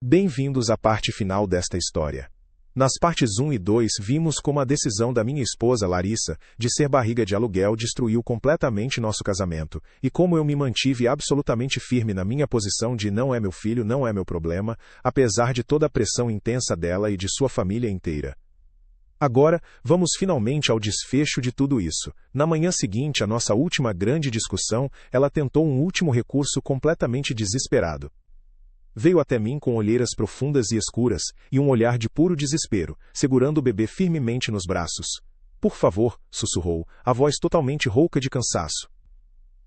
Bem-vindos à parte final desta história. Nas partes 1 e 2 vimos como a decisão da minha esposa Larissa de ser barriga de aluguel destruiu completamente nosso casamento, e como eu me mantive absolutamente firme na minha posição de não é meu filho, não é meu problema, apesar de toda a pressão intensa dela e de sua família inteira. Agora, vamos finalmente ao desfecho de tudo isso. Na manhã seguinte à nossa última grande discussão, ela tentou um último recurso completamente desesperado. Veio até mim com olheiras profundas e escuras, e um olhar de puro desespero, segurando o bebê firmemente nos braços. Por favor, sussurrou, a voz totalmente rouca de cansaço.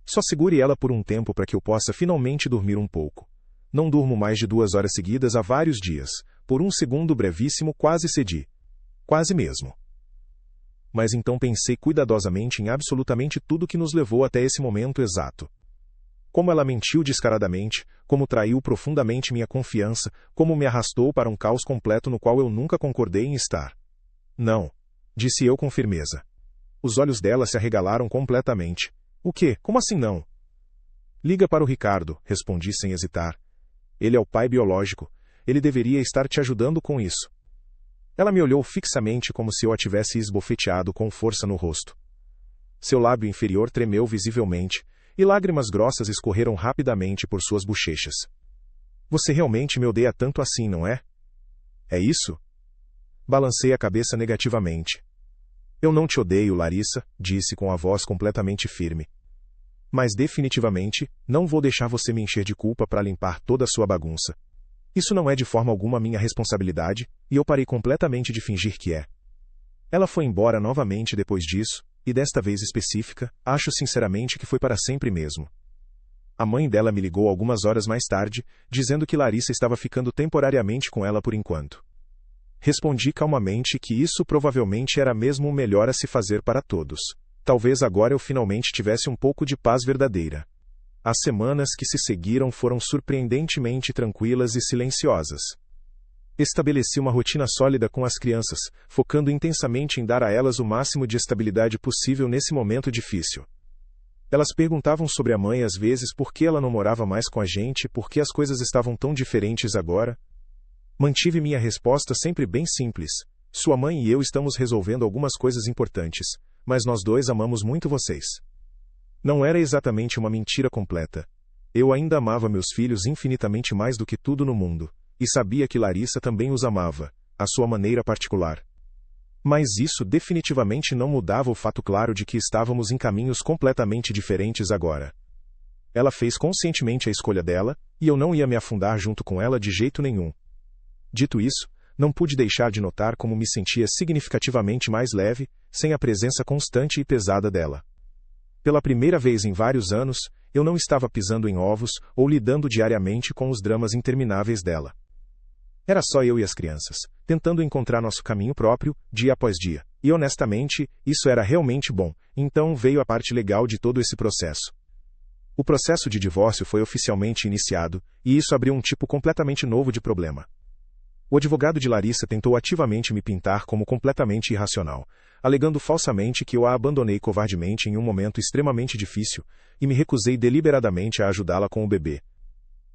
Só segure ela por um tempo para que eu possa finalmente dormir um pouco. Não durmo mais de 2 horas seguidas há vários dias. Por um segundo brevíssimo quase cedi. Quase mesmo. Mas então pensei cuidadosamente em absolutamente tudo que nos levou até esse momento exato. Como ela mentiu descaradamente, como traiu profundamente minha confiança, como me arrastou para um caos completo no qual eu nunca concordei em estar. Não, disse eu com firmeza. Os olhos dela se arregalaram completamente. O quê? Como assim não? Liga para o Ricardo, respondi sem hesitar. Ele é o pai biológico. Ele deveria estar te ajudando com isso. Ela me olhou fixamente como se eu a tivesse esbofeteado com força no rosto. Seu lábio inferior tremeu visivelmente, e lágrimas grossas escorreram rapidamente por suas bochechas. Você realmente me odeia tanto assim, não é? É isso? Balancei a cabeça negativamente. Eu não te odeio, Larissa, disse com a voz completamente firme. Mas definitivamente, não vou deixar você me encher de culpa para limpar toda a sua bagunça. Isso não é de forma alguma minha responsabilidade, e eu parei completamente de fingir que é. Ela foi embora novamente depois disso, e desta vez específica, acho sinceramente que foi para sempre mesmo. A mãe dela me ligou algumas horas mais tarde, dizendo que Larissa estava ficando temporariamente com ela por enquanto. Respondi calmamente que isso provavelmente era mesmo o melhor a se fazer para todos. Talvez agora eu finalmente tivesse um pouco de paz verdadeira. As semanas que se seguiram foram surpreendentemente tranquilas e silenciosas. Estabeleci uma rotina sólida com as crianças, focando intensamente em dar a elas o máximo de estabilidade possível nesse momento difícil. Elas perguntavam sobre a mãe às vezes por que ela não morava mais com a gente e por que as coisas estavam tão diferentes agora. Mantive minha resposta sempre bem simples. Sua mãe e eu estamos resolvendo algumas coisas importantes, mas nós dois amamos muito vocês. Não era exatamente uma mentira completa. Eu ainda amava meus filhos infinitamente mais do que tudo no mundo. E sabia que Larissa também os amava, à sua maneira particular. Mas isso definitivamente não mudava o fato claro de que estávamos em caminhos completamente diferentes agora. Ela fez conscientemente a escolha dela, e eu não ia me afundar junto com ela de jeito nenhum. Dito isso, não pude deixar de notar como me sentia significativamente mais leve, sem a presença constante e pesada dela. Pela primeira vez em vários anos, eu não estava pisando em ovos ou lidando diariamente com os dramas intermináveis dela. Era só eu e as crianças, tentando encontrar nosso caminho próprio, dia após dia. E honestamente, isso era realmente bom, então veio a parte legal de todo esse processo. O processo de divórcio foi oficialmente iniciado, e isso abriu um tipo completamente novo de problema. O advogado de Larissa tentou ativamente me pintar como completamente irracional, alegando falsamente que eu a abandonei covardemente em um momento extremamente difícil, e me recusei deliberadamente a ajudá-la com o bebê.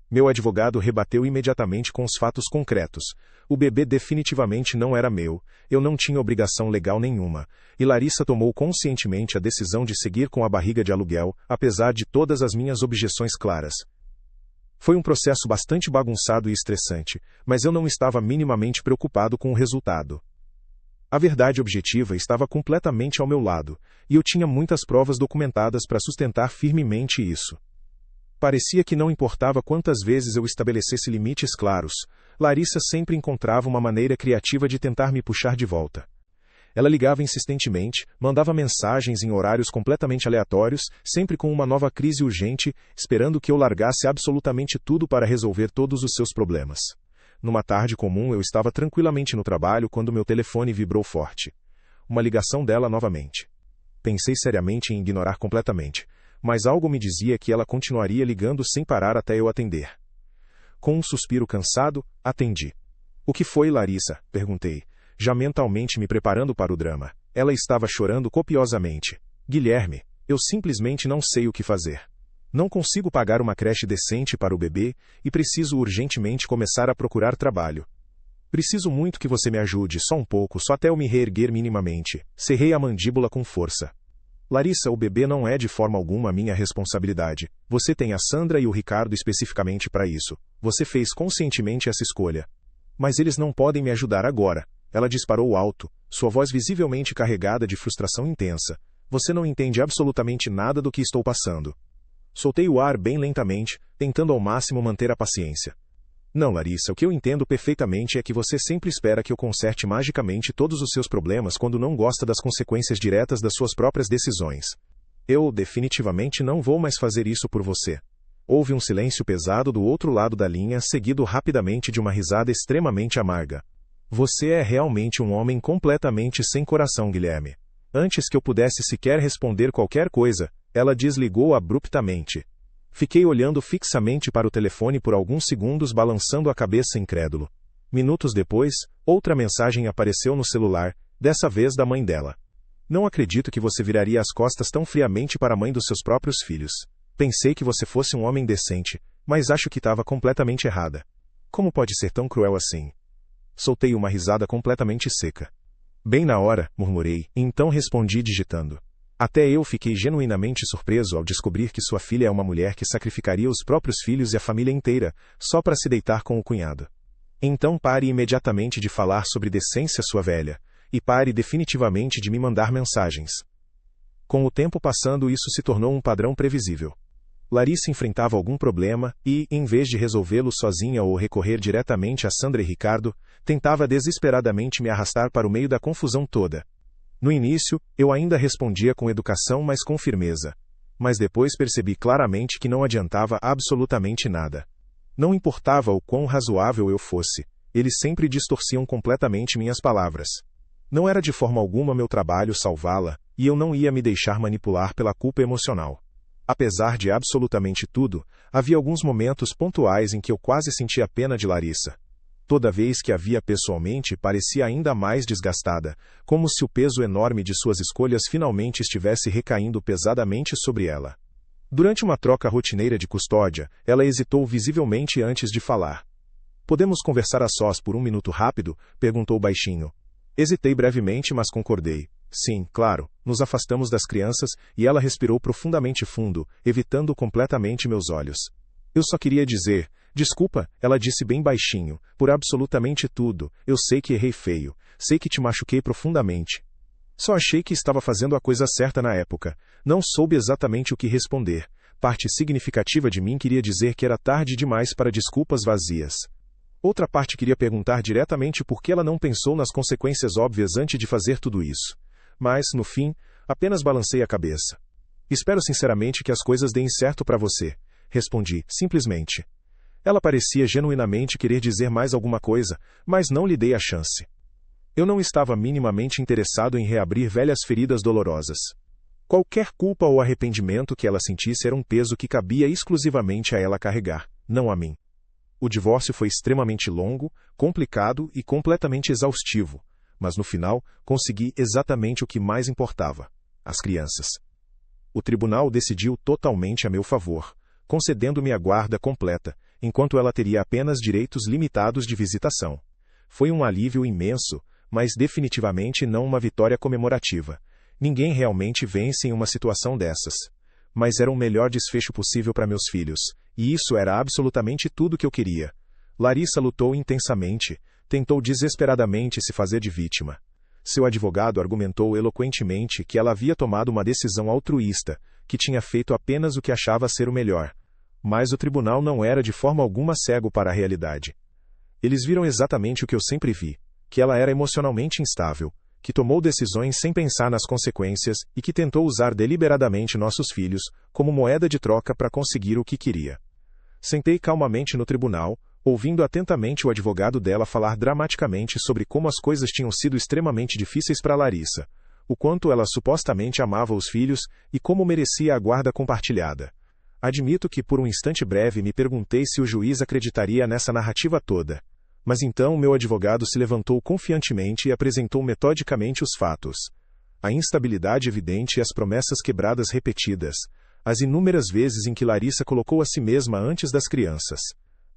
Meu advogado rebateu imediatamente com os fatos concretos. O bebê definitivamente não era meu, eu não tinha obrigação legal nenhuma, e Larissa tomou conscientemente a decisão de seguir com a barriga de aluguel, apesar de todas as minhas objeções claras. Foi um processo bastante bagunçado e estressante, mas eu não estava minimamente preocupado com o resultado. A verdade objetiva estava completamente ao meu lado, e eu tinha muitas provas documentadas para sustentar firmemente isso. Parecia que não importava quantas vezes eu estabelecesse limites claros, Larissa sempre encontrava uma maneira criativa de tentar me puxar de volta. Ela ligava insistentemente, mandava mensagens em horários completamente aleatórios, sempre com uma nova crise urgente, esperando que eu largasse absolutamente tudo para resolver todos os seus problemas. Numa tarde comum eu estava tranquilamente no trabalho quando meu telefone vibrou forte. Uma ligação dela novamente. Pensei seriamente em ignorar completamente, mas algo me dizia que ela continuaria ligando sem parar até eu atender. Com um suspiro cansado, atendi. O que foi, Larissa? Perguntei, já mentalmente me preparando para o drama. Ela estava chorando copiosamente. Guilherme, eu simplesmente não sei o que fazer. Não consigo pagar uma creche decente para o bebê e preciso urgentemente começar a procurar trabalho. Preciso muito que você me ajude, só um pouco, só até eu me reerguer minimamente. Cerrei a mandíbula com força. Larissa, o bebê não é de forma alguma minha responsabilidade. Você tem a Sandra e o Ricardo especificamente para isso. Você fez conscientemente essa escolha. Mas eles não podem me ajudar agora. Ela disparou alto, sua voz visivelmente carregada de frustração intensa. Você não entende absolutamente nada do que estou passando. Soltei o ar bem lentamente, tentando ao máximo manter a paciência. Não, Larissa, o que eu entendo perfeitamente é que você sempre espera que eu conserte magicamente todos os seus problemas quando não gosta das consequências diretas das suas próprias decisões. Eu, definitivamente, não vou mais fazer isso por você. Houve um silêncio pesado do outro lado da linha, seguido rapidamente de uma risada extremamente amarga. Você é realmente um homem completamente sem coração, Guilherme. Antes que eu pudesse sequer responder qualquer coisa, ela desligou abruptamente. Fiquei olhando fixamente para o telefone por alguns segundos, balançando a cabeça incrédulo. Minutos depois, outra mensagem apareceu no celular, dessa vez da mãe dela. Não acredito que você viraria as costas tão friamente para a mãe dos seus próprios filhos. Pensei que você fosse um homem decente, mas acho que estava completamente errada. Como pode ser tão cruel assim? Soltei uma risada completamente seca. Bem na hora, murmurei, e então respondi digitando. Até eu fiquei genuinamente surpreso ao descobrir que sua filha é uma mulher que sacrificaria os próprios filhos e a família inteira, só para se deitar com o cunhado. Então pare imediatamente de falar sobre decência, sua velha, e pare definitivamente de me mandar mensagens. Com o tempo passando, isso se tornou um padrão previsível. Larissa enfrentava algum problema e, em vez de resolvê-lo sozinha ou recorrer diretamente a Sandra e Ricardo, tentava desesperadamente me arrastar para o meio da confusão toda. No início, eu ainda respondia com educação, mas com firmeza. Mas depois percebi claramente que não adiantava absolutamente nada. Não importava o quão razoável eu fosse, eles sempre distorciam completamente minhas palavras. Não era de forma alguma meu trabalho salvá-la, e eu não ia me deixar manipular pela culpa emocional. Apesar de absolutamente tudo, havia alguns momentos pontuais em que eu quase sentia pena de Larissa. Toda vez que a via pessoalmente, parecia ainda mais desgastada, como se o peso enorme de suas escolhas finalmente estivesse recaindo pesadamente sobre ela. Durante uma troca rotineira de custódia, ela hesitou visivelmente antes de falar. "Podemos conversar a sós por um minuto rápido?" perguntou baixinho. Hesitei brevemente, mas concordei. Sim, claro. Nos afastamos das crianças, e ela respirou profundamente fundo, evitando completamente meus olhos. Eu só queria dizer... Desculpa, ela disse bem baixinho, por absolutamente tudo. Eu sei que errei feio. Sei que te machuquei profundamente. Só achei que estava fazendo a coisa certa na época. Não soube exatamente o que responder. Parte significativa de mim queria dizer que era tarde demais para desculpas vazias. Outra parte queria perguntar diretamente por que ela não pensou nas consequências óbvias antes de fazer tudo isso. Mas, no fim, apenas balancei a cabeça. Espero sinceramente que as coisas deem certo para você. Respondi, simplesmente. Ela parecia genuinamente querer dizer mais alguma coisa, mas não lhe dei a chance. Eu não estava minimamente interessado em reabrir velhas feridas dolorosas. Qualquer culpa ou arrependimento que ela sentisse era um peso que cabia exclusivamente a ela carregar, não a mim. O divórcio foi extremamente longo, complicado e completamente exaustivo, mas no final consegui exatamente o que mais importava: as crianças. O tribunal decidiu totalmente a meu favor, concedendo-me a guarda completa, enquanto ela teria apenas direitos limitados de visitação. Foi um alívio imenso, mas definitivamente não uma vitória comemorativa. Ninguém realmente vence em uma situação dessas. Mas era o melhor desfecho possível para meus filhos, e isso era absolutamente tudo que eu queria. Larissa lutou intensamente, tentou desesperadamente se fazer de vítima. Seu advogado argumentou eloquentemente que ela havia tomado uma decisão altruísta, que tinha feito apenas o que achava ser o melhor. Mas o tribunal não era de forma alguma cego para a realidade. Eles viram exatamente o que eu sempre vi, que ela era emocionalmente instável, que tomou decisões sem pensar nas consequências e que tentou usar deliberadamente nossos filhos como moeda de troca para conseguir o que queria. Sentei calmamente no tribunal, ouvindo atentamente o advogado dela falar dramaticamente sobre como as coisas tinham sido extremamente difíceis para Larissa, o quanto ela supostamente amava os filhos e como merecia a guarda compartilhada. Admito que por um instante breve me perguntei se o juiz acreditaria nessa narrativa toda. Mas então meu advogado se levantou confiantemente e apresentou metodicamente os fatos. A instabilidade evidente e as promessas quebradas repetidas. as inúmeras vezes em que Larissa colocou a si mesma antes das crianças.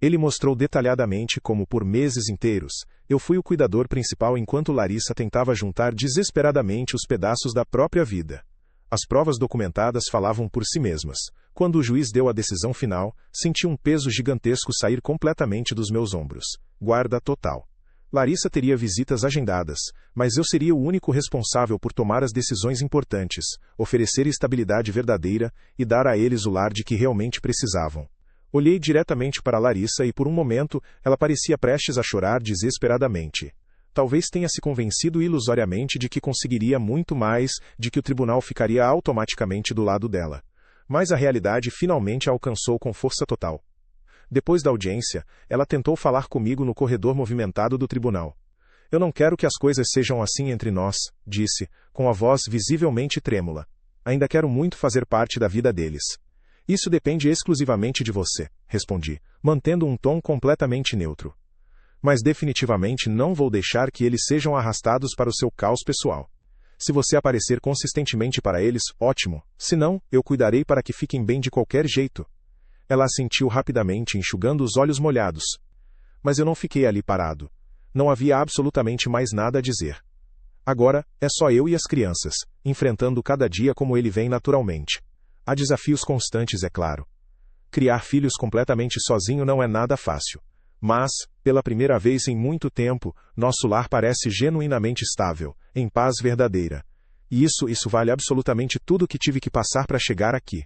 Ele mostrou detalhadamente como, por meses inteiros, eu fui o cuidador principal enquanto Larissa tentava juntar desesperadamente os pedaços da própria vida. As provas documentadas falavam por si mesmas. Quando o juiz deu a decisão final, senti um peso gigantesco sair completamente dos meus ombros. Guarda total. Larissa teria visitas agendadas, mas eu seria o único responsável por tomar as decisões importantes, oferecer estabilidade verdadeira e dar a eles o lar de que realmente precisavam. Olhei diretamente para Larissa e por um momento ela parecia prestes a chorar desesperadamente. Talvez tenha se convencido ilusoriamente de que conseguiria muito mais, de que o tribunal ficaria automaticamente do lado dela. Mas a realidade finalmente a alcançou com força total. Depois da audiência, ela tentou falar comigo no corredor movimentado do tribunal. Eu não quero que as coisas sejam assim entre nós, disse, com a voz visivelmente trêmula. Ainda quero muito fazer parte da vida deles. Isso depende exclusivamente de você, respondi, mantendo um tom completamente neutro. Mas definitivamente não vou deixar que eles sejam arrastados para o seu caos pessoal. Se você aparecer consistentemente para eles, ótimo. Se não, eu cuidarei para que fiquem bem de qualquer jeito. Ela assentiu rapidamente, enxugando os olhos molhados. Mas eu não fiquei ali parado. Não havia absolutamente mais nada a dizer. Agora, é só eu e as crianças, enfrentando cada dia como ele vem naturalmente. Há desafios constantes, é claro. Criar filhos completamente sozinho não é nada fácil. Mas, pela primeira vez em muito tempo, nosso lar parece genuinamente estável, em paz verdadeira. E isso vale absolutamente tudo o que tive que passar para chegar aqui.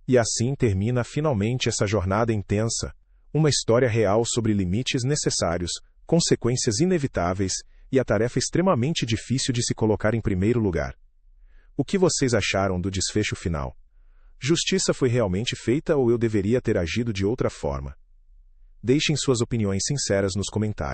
E assim termina finalmente essa jornada intensa, uma história real sobre limites necessários, consequências inevitáveis e a tarefa extremamente difícil de se colocar em primeiro lugar. O que vocês acharam do desfecho final? Justiça foi realmente feita ou eu deveria ter agido de outra forma? Deixem suas opiniões sinceras nos comentários.